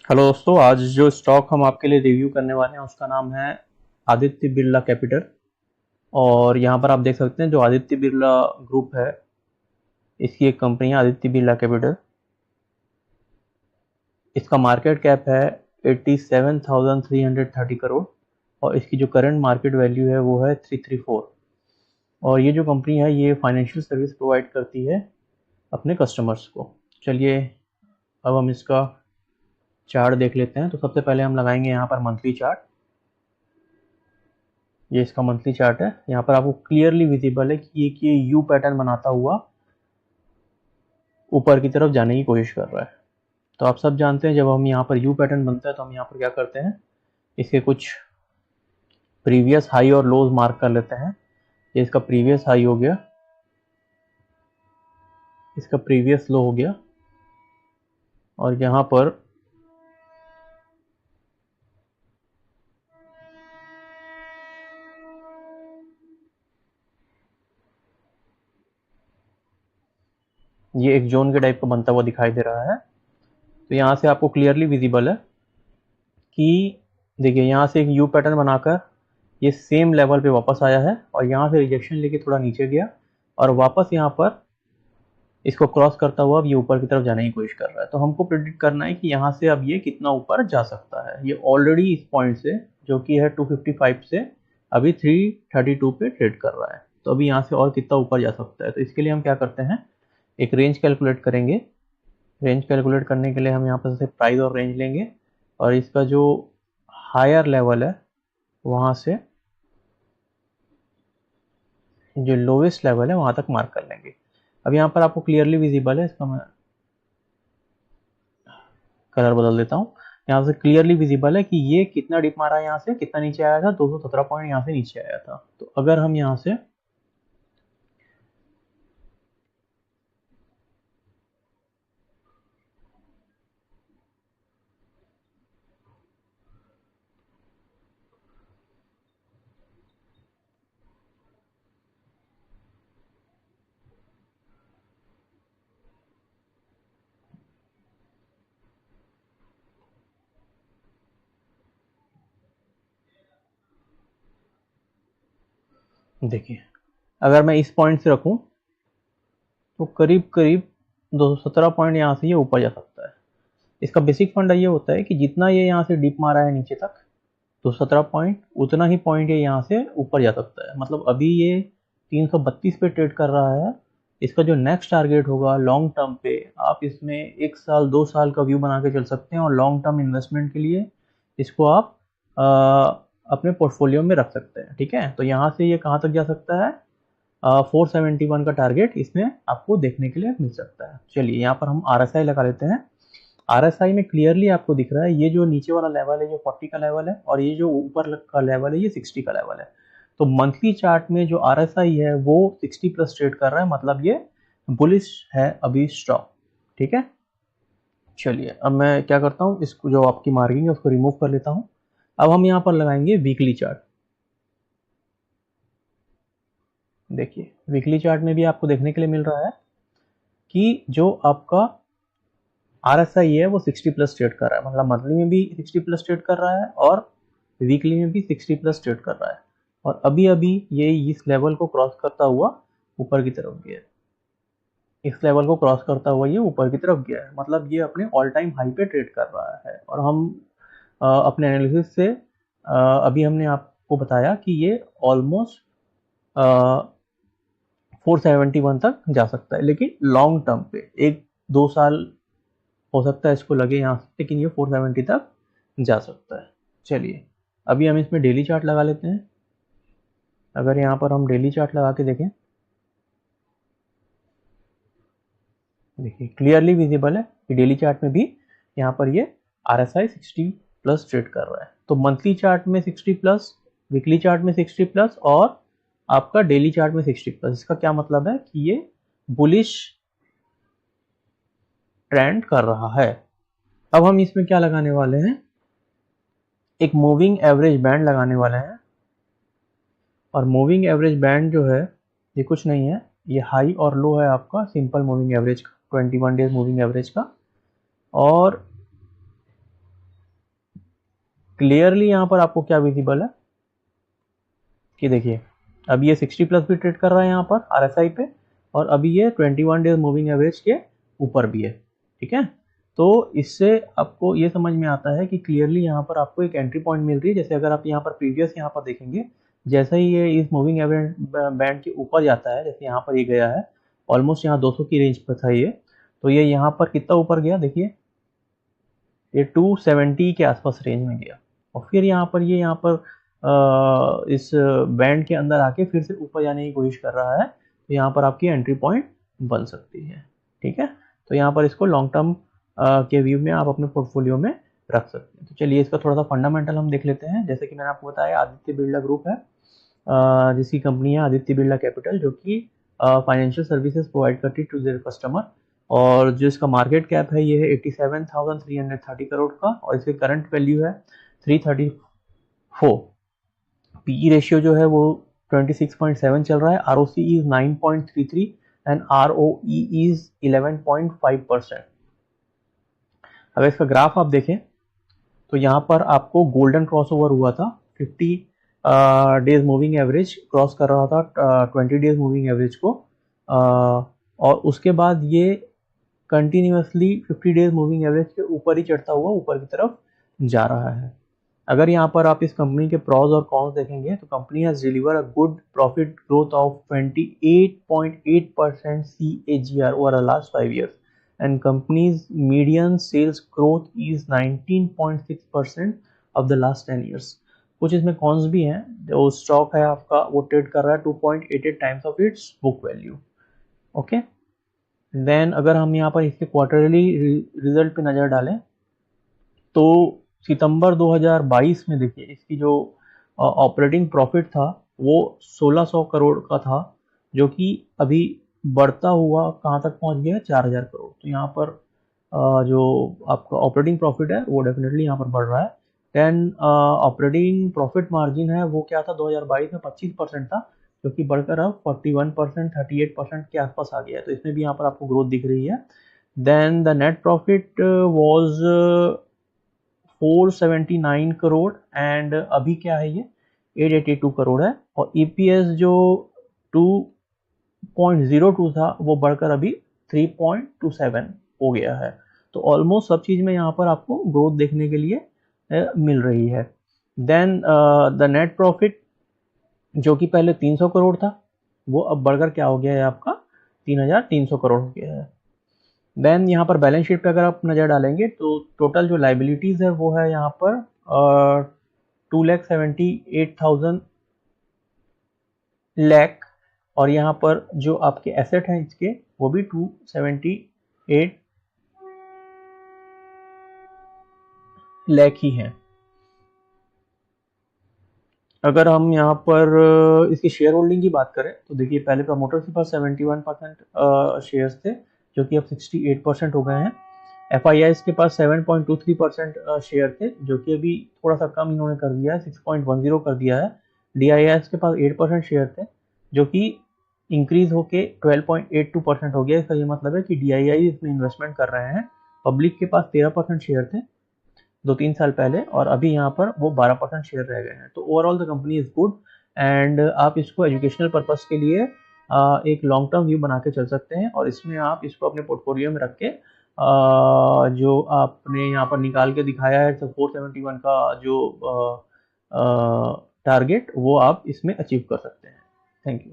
Hello दोस्तों, आज जो स्टॉक हम आपके लिए रिव्यू करने वाले हैं उसका नाम है आदित्य बिरला कैपिटल। और यहाँ पर आप देख सकते हैं जो आदित्य बिरला ग्रुप है, इसकी एक कंपनी है आदित्य बिरला कैपिटल। इसका मार्केट कैप है 87,330 करोड़ और इसकी जो करंट मार्केट वैल्यू है वो है 334। और ये जो कंपनी है ये फाइनेंशियल सर्विस प्रोवाइड करती है अपने कस्टमर्स को। चलिए अब हम इसका चार्ट देख लेते हैं। तो सबसे पहले हम लगाएंगे यहाँ पर मंथली चार्ट। ये इसका मंथली चार्ट है। यहाँ पर आपको क्लियरली विजिबल है कि ये यू पैटर्न बनाता हुआ ऊपर की तरफ जाने की कोशिश कर रहा है। तो आप सब जानते हैं जब हम यहाँ पर यू पैटर्न बनता है तो हम यहाँ पर क्या करते हैं, इसके कुछ प्रीवियस हाई और लोज मार्क कर लेते हैं। ये इसका प्रीवियस हाई हो गया, इसका प्रीवियस लो हो गया, और यहाँ पर ये एक जोन के टाइप का बनता हुआ दिखाई दे रहा है। तो यहाँ से आपको क्लियरली विजिबल है कि देखिए यहाँ से एक यू पैटर्न बनाकर ये सेम लेवल पे वापस आया है और यहाँ से रिजेक्शन लेके थोड़ा नीचे गया और वापस यहाँ पर इसको क्रॉस करता हुआ अब ये ऊपर की तरफ जाने की कोशिश कर रहा है। तो हमको प्रेडिक्ट करना है कि यहाँ से अब ये कितना ऊपर जा सकता है। ये ऑलरेडी इस पॉइंट से जो कि है 255 से अभी 332 पे ट्रेड कर रहा है। तो अभी यहाँ से और कितना ऊपर जा सकता है, तो इसके लिए हम क्या करते हैं, एक रेंज कैलकुलेट करेंगे। रेंज कैलकुलेट करने के लिए हम यहाँ पर से प्राइस और रेंज लेंगे और इसका जो हायर लेवल है वहाँ से जो लोवेस्ट लेवल है वहाँ तक मार्क कर लेंगे। अब यहाँ पर आपको क्लियरली विजिबल है, इसका मैं कलर बदल देता हूँ। यहाँ से क्लियरली विजिबल है कि ये कितना डिप मारा है, यहाँ से कितना नीचे आया था, 217 पॉइंट यहाँ से नीचे आया था। तो अगर हम यहाँ से देखिए, अगर मैं इस पॉइंट से रखूं तो करीब करीब 217 पॉइंट यहाँ से ये ऊपर जा सकता है। इसका बेसिक फंडा ये होता है कि जितना ये यहाँ से डिप मारा है नीचे तक 217 पॉइंट, उतना ही पॉइंट ये यहाँ से ऊपर जा सकता है। मतलब अभी ये 332 पे ट्रेड कर रहा है। इसका जो नेक्स्ट टारगेट होगा लॉन्ग टर्म पे, आप इसमें 1 साल 2 साल का व्यू बना के चल सकते हैं और लॉन्ग टर्म इन्वेस्टमेंट के लिए इसको आप अपने पोर्टफोलियो में रख सकते हैं। ठीक है, तो यहाँ से ये कहाँ तक जा सकता है, 471 का टारगेट इसमें आपको देखने के लिए मिल सकता है। चलिए यहाँ पर हम RSI लगा लेते हैं। RSI में क्लियरली आपको दिख रहा है ये जो नीचे वाला लेवल है जो 40 का लेवल है और ये जो ऊपर का लेवल है ये 60 का लेवल है। तो मंथली चार्ट में जो RSI है वो 60 प्लस ट्रेड कर रहा है, मतलब ये बुलिश है अभी स्टॉक। ठीक है, चलिए अब मैं क्या करता हूँ, इसको जो आपकी मार्किंग है उसको रिमूव कर लेता हूँ। अब हम यहाँ पर लगाएंगे वीकली चार्ट। देखिए वीकली चार्ट में भी आपको देखने के लिए मिल रहा है कि जो आपका RSI है वो 60 प्लस ट्रेड कर रहा है, मतलब मंथली में भी 60 प्लस ट्रेड कर रहा है और वीकली में भी 60 प्लस ट्रेड कर रहा है। और अभी अभी ये इस लेवल को क्रॉस करता हुआ ऊपर की तरफ गया है। इस लेवल को क्रॉस करता हुआ ये ऊपर की तरफ गया है, मतलब ये अपने ऑल टाइम हाई पे ट्रेड कर रहा है। और हम अपने एनालिसिस से अभी हमने आपको बताया कि ये ऑलमोस्ट 471 तक जा सकता है, लेकिन लॉन्ग टर्म पे 1-2 साल हो सकता है इसको लगे यहाँ से, लेकिन ये 470 तक जा सकता है। चलिए अभी हम इसमें डेली चार्ट लगा लेते हैं। अगर यहाँ पर हम डेली चार्ट लगा के देखें, देखिए क्लियरली विजिबल है कि डेली चार्ट में भी यहाँ पर ये RSI 60 प्लस ट्रेड कर रहा है। तो मंथली चार्ट में 60 प्लस, वीकली चार्ट में 60 प्लस और आपका डेली चार्ट में 60 प्लस। इसका क्या मतलब है कि ये बुलिश ट्रेंड कर रहा है। अब हम इसमें क्या लगाने वाले हैं, एक मूविंग एवरेज बैंड लगाने वाले हैं। और मूविंग एवरेज बैंड जो है ये कुछ नहीं है, ये हाई और लो है आपका सिंपल मूविंग एवरेज का, 21 डेज मूविंग एवरेज का। और क्लियरली यहाँ पर आपको क्या विजिबल है कि देखिए अभी ये 60 प्लस भी ट्रेड कर रहा है यहाँ पर RSI पे, और अभी ये 21 डेज मूविंग एवरेज के ऊपर भी है। ठीक है, तो इससे आपको ये समझ में आता है कि क्लियरली यहाँ पर आपको एक एंट्री पॉइंट मिल रही है। जैसे अगर आप यहाँ पर प्रीवियस यहाँ पर देखेंगे, जैसे ही ये इस मूविंग एवरेज बैंड के ऊपर जाता है, जैसे यहाँ पर ये गया है ऑलमोस्ट यहाँ 200 की रेंज पर था ये, तो ये यहाँ पर कितना ऊपर गया देखिए, ये 270 के आसपास रेंज में गया, और फिर यहाँ पर ये यहाँ पर इस बैंड के अंदर आके फिर से ऊपर जाने की कोशिश कर रहा है, तो यहाँ पर आपकी एंट्री पॉइंट बन सकती है। ठीक है, तो यहाँ पर इसको लॉन्ग टर्म के व्यू में आप अपने पोर्टफोलियो में रख सकते हैं। तो चलिए इसका थोड़ा सा फंडामेंटल हम देख लेते हैं। जैसे कि मैंने आपको बताया, आदित्य बिरला ग्रुप है, जिसकी कंपनी है आदित्य बिरला कैपिटल, जो कि फाइनेंशियल सर्विसेज प्रोवाइड करती है टू देयर कस्टमर, और जो इसका मार्केट कैप है ये है 87,330 करोड़ का, और इसकी करंट वैल्यू है 334। पीई रेशियो जो है वो 26.7 चल रहा है, ROC is 9.33 and ROE is 11.5%। अगर इसका ग्राफ आप देखें तो यहाँ पर आपको गोल्डन क्रॉसओवर हुआ था, 50 डेज मूविंग एवरेज क्रॉस कर रहा था 20 डेज मूविंग एवरेज को, और उसके बाद ये कंटिन्यूसली 50 डेज मूविंग एवरेज के ऊपर ही चढ़ता हुआ ऊपर की तरफ जा रहा है। अगर यहाँ पर आप इस कंपनी के प्रॉज और कॉन्स देखेंगे तो company has deliver a good profit growth of 28.8% CAGR over the last 5 years, and company's median sales growth is 19.6% of the last 10 years। कुछ इसमें कॉन्स भी हैं। जो स्टॉक है आपका वो ट्रेड कर रहा है 2.88 times of its book value. Okay, then अगर हम यहाँ पर इसके क्वार्टरली रिजल्ट पे नज़र डालें तो सितंबर 2022 में देखिए इसकी जो ऑपरेटिंग प्रॉफिट था वो 1600 करोड़ का था, जो कि अभी बढ़ता हुआ कहाँ तक पहुँच गया, 4000 करोड़। तो यहाँ पर जो आपका ऑपरेटिंग प्रॉफिट है वो डेफिनेटली यहाँ पर बढ़ रहा है। देन ऑपरेटिंग प्रॉफिट मार्जिन है वो क्या था 2022 में 25% था, जो कि बढ़कर अब 41%, 38% के आसपास आ गया है। तो इसमें भी यहाँ पर आपको ग्रोथ दिख रही है। Then the net profit was 479 crore and अभी क्या है ये 882 करोड़ है, और EPS जो 2.02 था वो बढ़कर अभी 3.27 हो गया है। तो ऑलमोस्ट सब चीज़ में यहाँ पर आपको ग्रोथ देखने के लिए मिल रही है। देन द नेट प्रॉफिट जो कि पहले 300 करोड़ था वो अब बढ़कर क्या हो गया है आपका 3300 करोड़ हो गया है। देन यहाँ पर बैलेंस शीट पे अगर आप नज़र डालेंगे तो टोटल जो लाइबिलिटीज़ है वो है यहाँ पर 2,78,000 लाख, और यहाँ पर जो आपके एसेट हैं इसके वो भी 278 लाख ही हैं। अगर हम यहाँ पर इसकी शेयर होल्डिंग की बात करें तो देखिए पहले प्रमोटर्स के पास 71% शेयर्स थे, जो कि अब 68% हो गए हैं। FIIs के पास 7.23% शेयर थे, जो कि अभी थोड़ा सा कम इन्होंने कर दिया है, 6.10 कर दिया है। DIIs के पास 8% शेयर थे, जो कि इंक्रीज होके 12.82% हो गया। इसका ये मतलब है कि DII इसमें इन्वेस्टमेंट कर रहे हैं। पब्लिक के पास 13% शेयर थे 2-3 साल पहले, और अभी यहाँ पर वो 12% शेयर रह गए हैं। तो overall the company is good, and आप इसको एजुकेशनल पर्पस के लिए एक लॉन्ग टर्म व्यू बना के चल सकते हैं, और इसमें आप इसको अपने पोर्टफोलियो में रख के जो आपने यहाँ पर निकाल के दिखाया है 471 का जो टारगेट वो आप इसमें अचीव कर सकते हैं। Thank you.